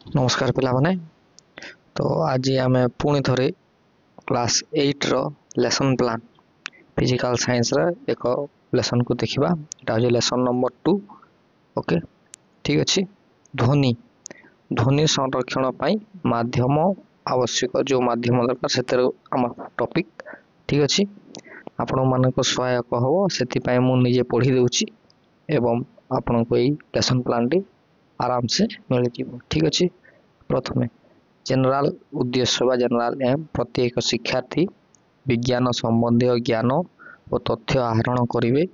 नमस्कार पिलामाने। तो आज आम पुणी थे क्लास 8 रो लेसन प्लान फिजिकल साइंस रा एक लेसन को देखा। ये लेसन नंबर 2। ओके ठीक अच्छे। ध्वनि ध्वनि संरक्षण पाई माध्यम आवश्यक जो माध्यम दरकार से आम टॉपिक ठीक अच्छे। आपण मानक सहायक हम से मुझे पढ़ी दूची एवं आपण को लेसन प्लान टी आराम से मिल जाव ठीक अच्छे। प्रथमे जनरल उद्देश्य बा जनरल एम प्रत्येक शिक्षार्थी विज्ञान संबंधी ज्ञान और तथ्य आहरण करेंगे।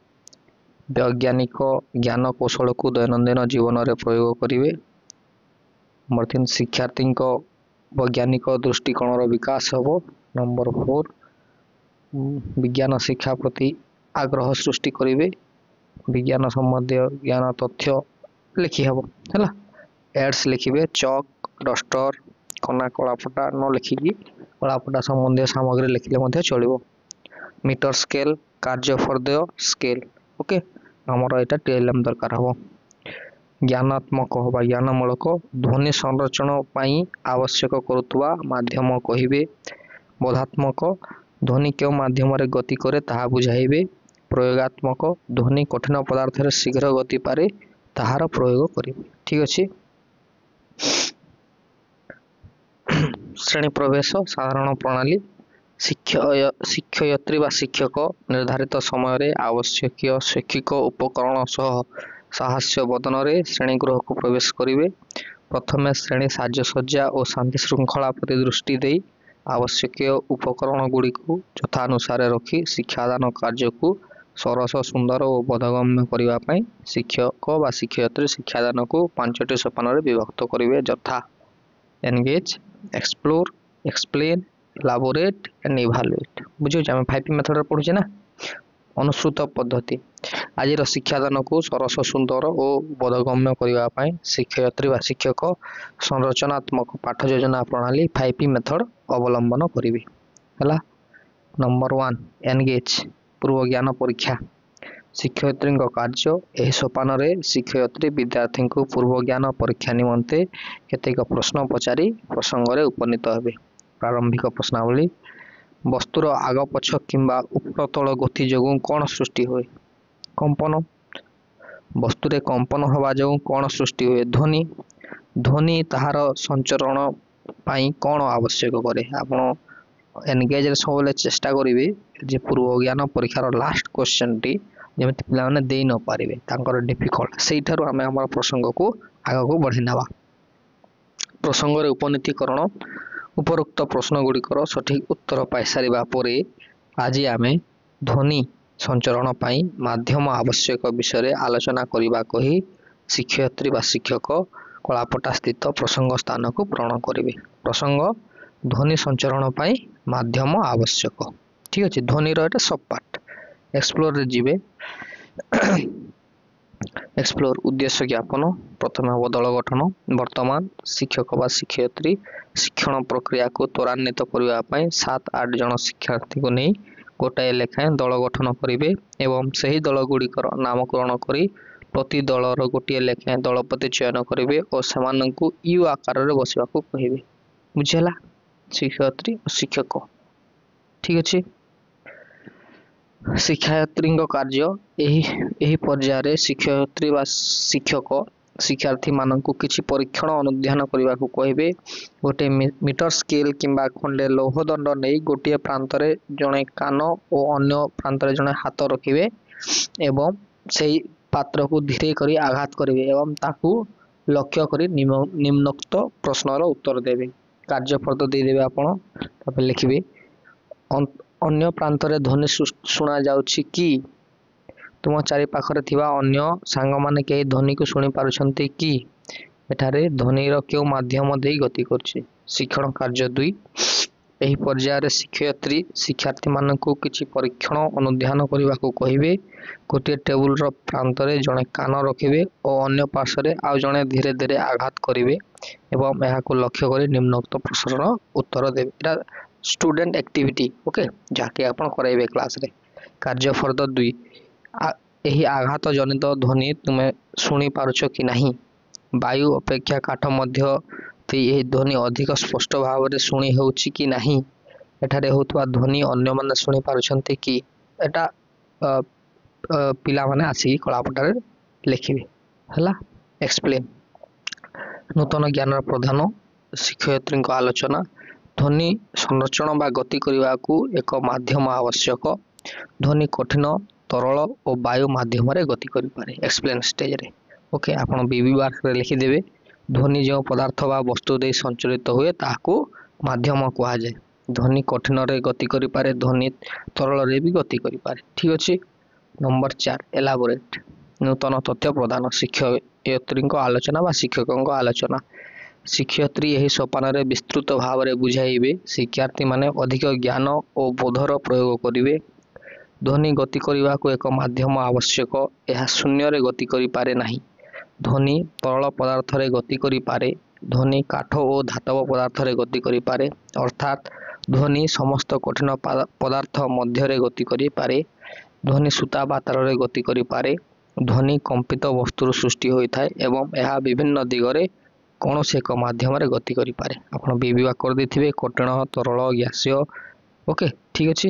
वैज्ञानिक ज्ञान कौशल को दैनंदिन जीवन में प्रयोग करेंगे। नंबर 3 शिक्षार्थी वैज्ञानिक दृष्टिकोण विकास हम। नंबर 4 विज्ञान शिक्षा प्रति आग्रह सृष्टि करेंगे। विज्ञान संबंधी ज्ञान तथ्य लिखी हम है। एड्स लिखे चक डस्टर कना कलापटा न लिखिकी कलापटा संबंधी सामग्री लिखिले चलो। मीटर स्केल कार्यफर्दय स्केल ओके आमर यहाँ टीएलएम दरकार हम। ज्ञानात्मक बा ज्ञानमूलक ध्वनि संरक्षण पाई आवश्यक करुवा माध्यम कहिबे। बोधात्मक ध्वनि क्यों माध्यम रे गति करे ताहा बुझाइबे। प्रयोगात्मक ध्वनि कठिन पदार्थ रे शीघ्र गति पारे ताहार प्रयोग करिबे ठीक अच्छे। श्रेणी प्रवेश साधारण प्रणाली शिक्षयत्री व शिक्षक निर्धारित समय रे आवश्यक शैक्षिक उपकरण सह साहस्य बदन रे श्रेणी गृह को प्रवेश करेंगे। प्रथम श्रेणी साजसज्जा और शांति श्रृंखला प्रति दृष्टि दे आवश्यक उपकरण गुड़ी को यथानुसार रखी शिक्षादान कार्य को सरस सुंदर और बोधगम्य करने शिक्षक व शिक्षयत्री शिक्षादान को 5टी सोपान विभक्त करेंगे यथा engage explore explain elaborate and evaluate. बुझे 5P मेथड पढ़ुचे ना। अनुश्रुत पद्धति आज शिक्षादान को सरस सुंदर और बोधगम्य करने शिक्षयत्री व शिक्षक संरचनात्मक पाठ योजना प्रणाली 5P मेथड अवलंबन करेंगे है। नंबर 1 एनगेज पूर्व ज्ञान परीक्षा शिक्षयत्री कार्य यह सोपान शिक्षयत्री विद्यार्थी को पूर्व ज्ञान परीक्षा निमंते केतेक प्रश्न पचारि प्रसंग रे उपनीत हेबे। प्रारंभिक प्रश्नावली वस्तुर आग पछ किंबा ऊपर तल गति जो कौन सृष्टि हुए। कंपन वस्तुरे कंपन हवा जो कौन सृष्टि हुए। ध्वनि ध्वनि ताहार संचरण पाई कौन आवश्यक करे। आपण एनगेज रे सब चेष्टा करेंगे जे पूर्व ज्ञान परीक्षार लास्ट क्वेश्चन टी जमी पे दे न पारे डिफिकल्ट से आम प्रसंग को आग को बढ़ी ना। प्रसंग उपनीतिकरण उपरोक्त प्रश्न गुड़िकर सठिक उत्तर पाई सारा पर आज आम ध्वनि संचरण पाई माध्यम आवश्यक विषय आलोचना करने कही शिक्षयत्री व शिक्षक कलापटा स्थित प्रसंग स्थान को पूरण करेंगे। प्रसंग ध्वनि संचरण पाई माध्यम आवश्यक ठीक अच्छे। ध्वनि सब पार्ट एक्सप्लोर रे जीवे। एक्सप्लोर उद्देश्य ज्ञापन प्रथम हम दल गठन वर्तमान शिक्षक व शिक्षयत्री शिक्षण प्रक्रिया को त्वरान्वित करने 7-8 जन शिक्षार्थी को नहीं गोटाए लेखाएं दल गठन करेंगे एवं सही दल गुड़िकर नामकरण कर प्रति दलर गोटे लेखाएं दलपति चयन करेंगे और से यू आकार में बसवा कहे। बुझेगा शिक्षयत्री और शिक्षक ठीक अच्छे। शिक्षयत्री कार्य यही पर्यायर शिक्षयत्री व शिक्षक शिक्षार्थी मानक किसी परीक्षण अनुध्यान करने को कहे। गोटे मीटर स्केल किंबा खंडे लौह दंड नहीं गोटे प्रांत जड़े कान और अन्य प्रांत जड़े हाथ रखिए एवं से पात्र को धीरे करी आघात करेंगे एवं ताकू लक्ष्य करी निम्नोक्त प्रश्नर उत्तर देवे। कार्यफर्द देदेवे आपण लिखिए अन्य प्रांत रे ध्वनि शुणा जाउछि कि तुम चारि पाखरे थिबा अन्य सांग माने के ध्वनि को शुणी पारुछन्ति कि एठारे ध्वनि रो क्यों माध्यम देई गति करछि। शिक्षण कार्य 2 एही पर्यायर शिक्षयत्री शिक्षार्थी मानक किछि परीक्षण अनुध्यान करने को कहिबे। गोटे टेबुल रो प्रांत रे जणे कान रखिबे और अन्य पार्श्व आउ जणे धीरे धीरे आघात करिवे एवं एहा को लक्ष्य करी निम्नोक्त प्रश्नर उत्तर देबे। स्टूडेंट एक्टिविटी ओके जाके आपण कराइबे क्लास रे। कार्यफर्द 2 यही आघात जनित ध्वनि तुम्हें शुणी पारुछ कि नहीं। वायु अपेक्षा काठ मध्य ଦେଇ ଏହି ଧ୍ୱନି ଅଧିକ ସ୍ପଷ୍ଟ ଭାବରେ ଶୁଣି ହେଉଛି କି ନାହିଁ, ଏଠାରେ ହେଉଥିବା ଧ୍ୱନି ଅନ୍ୟମାନେ ଶୁଣି ପାରୁଛନ୍ତି କି, ଏଟା ପିଲାମାନେ ଆସିକି କଳାପଟାରେ ଲେଖିବେ ହେଲା। ଏକ୍ସପ୍ଲେନ୍। ନୂତନ ଜ୍ଞାନର ପ୍ରଧାନ ଶିକ୍ଷୟିତ୍ରୀଙ୍କ ଆଲୋଚନା। ଧ୍ୱନି ସଂରକ୍ଷଣ ବା ଗତି କରିବାକୁ ଏକ ମାଧ୍ୟମ ଆବଶ୍ୟକ। ଧ୍ୱନି କଠିନ, ତରଳ ଓ ବାୟୁ ମାଧ୍ୟମରେ ଗତି କରିପାରେ। ଏକ୍ସପ୍ଲେନ୍ ଷ୍ଟେଜରେ ଓକେ, ଆପଣ ବିବି ବାକ୍ସରେ ଲେଖିଦେବେ। ଧ୍ୱନି ଯେଉଁ ପଦାର୍ଥ ବା ବସ୍ତୁ ଦେଇ ସଞ୍ଚାଳିତ ହୁଏ ତାହାକୁ ମାଧ୍ୟମ କୁହାଯାଏ। ଧ୍ୱନି କଠିନରେ ଗତି କରିପାରେ, ଧ୍ୱନି ତରଳରେ ବି ଗତି କରିପାରେ। ଠିକ୍ ଅଛି। Number 4 elaborate. ନୂତନ ତଥ୍ୟ ପ୍ରଦାନ। ଶିକ୍ଷୟିତ୍ରୀଙ୍କ ଆଲୋଚନା ବା ଶିକ୍ଷକଙ୍କ ଆଲୋଚନା। ଶିକ୍ଷୟିତ୍ରୀ ଏହି ସୋପାନରେ ବିସ୍ତୃତ ଭାବରେ ବୁଝାଇବେ। ଶିକ୍ଷାର୍ଥୀମାନେ ଅଧିକ ଜ୍ଞାନ ଓ ବୋଧର ପ୍ରୟୋଗ କରିବେ। ଧ୍ୱନି ଗତି କରିବାକୁ ଏକ ମାଧ୍ୟମ ଆବଶ୍ୟକ। ଏହା ଶୂନ୍ୟରେ ଗତି କରିପାରେ ନାହିଁ। ଧ୍ୱନି ତରଳ ପଦାର୍ଥରେ ଗତି କରିପାରେ। ଧ୍ୱନି କାଠ ଓ ଧାତବ ପଦାର୍ଥରେ ଗତି କରିପାରେ, ଅର୍ଥାତ୍ ଧ୍ୱନି ସମସ୍ତ କଠିନ ପଦାର୍ଥ ମଧ୍ୟରେ ଗତି କରିପାରେ। ଧ୍ୱନି ସୂତା ବା ତାରରେ ଗତି କରିପାରେ। ଧ୍ୱନି କମ୍ପିତ ବସ୍ତୁରୁ ସୃଷ୍ଟି ହୋଇଥାଏ ଏବଂ ଏହା ବିଭିନ୍ନ ଦିଗରେ କୌଣସି ଏକ ମାଧ୍ୟମରେ ଗତି କରିପାରେ। ଆପଣ ବିଭାଗ କରିଦେଇଥିବେ କଠିନ, ତରଳ, ଗ୍ୟାସୀୟ। ଓକେ, ଠିକ୍ ଅଛି।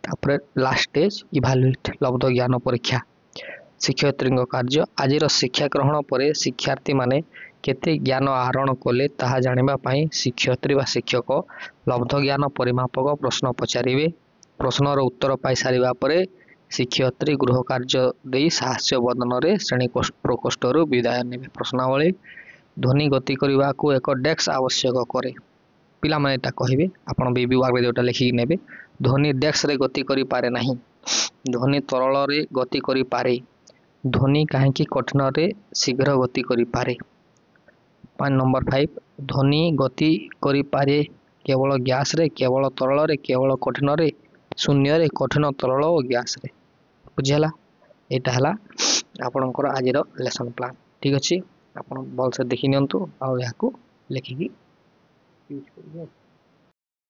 ତାପରେ ଲାଷ୍ଟ ଷ୍ଟେଜ୍ ଇଭାଲୁଏଟ୍, ଲବ୍ଧ ଜ୍ଞାନ ପରୀକ୍ଷା। ଶିକ୍ଷୟିତ୍ରୀଙ୍କ କାର୍ଯ୍ୟ। ଆଜିର ଶିକ୍ଷା ଗ୍ରହଣ ପରେ ଶିକ୍ଷାର୍ଥୀମାନେ କେତେ ଜ୍ଞାନ ଆହରଣ କଲେ ତାହା ଜାଣିବା ପାଇଁ ଶିକ୍ଷୟିତ୍ରୀ ବା ଶିକ୍ଷକ ଲବ୍ଧ ଜ୍ଞାନ ପରିମାପକ ପ୍ରଶ୍ନ ପଚାରିବେ। ପ୍ରଶ୍ନର ଉତ୍ତର ପାଇସାରିବା ପରେ ଶିକ୍ଷୟିତ୍ରୀ ଗୃହ କାର୍ଯ୍ୟ ଦେଇ ସାହାସ୍ୟ ବଦନରେ ଶ୍ରେଣୀ ପ୍ରକୋଷ୍ଠରୁ ବିଦାୟ ନେବେ। ପ୍ରଶ୍ନାବଳୀ। ଧ୍ୱନି ଗତି କରିବାକୁ ଏକ ଡେସ୍କ ଆବଶ୍ୟକ କରେ। ପିଲାମାନେ ଏଟା କହିବେ, ଆପଣ ବିବି ୱାର୍କରେ ଯେଉଁଟା ଲେଖିକି ନେବେ। ଧ୍ୱନି ଡେସ୍କରେ ଗତି କରିପାରେ ନାହିଁ। ଧ୍ୱନି ତରଳରେ ଗତି କରିପାରେ। ଧ୍ୱନି କାହିଁକି କଠିନରେ ଶୀଘ୍ର ଗତି କରିପାରେ। ନମ୍ବର 5 ଧ୍ୱନି ଗତି କରିପାରେ କେବଳ ଗ୍ୟାସରେ, କେବଳ ତରଳରେ, କେବଳ କଠିନରେ, ଶୂନ୍ୟରେ, କଠିନ, ତରଳ ଓ ଗ୍ୟାସରେ। ବୁଝିହେଲା? ଏଇଟା ହେଲା ଆପଣଙ୍କର ଆଜିର ଲେସନ୍ ପ୍ଲାନ୍। ଠିକ୍ ଅଛି, ଆପଣ ଭଲସେ ଦେଖି ନିଅନ୍ତୁ ଆଉ ଏହାକୁ ଲେଖିକି ୟୁଜ୍ କରିବେ।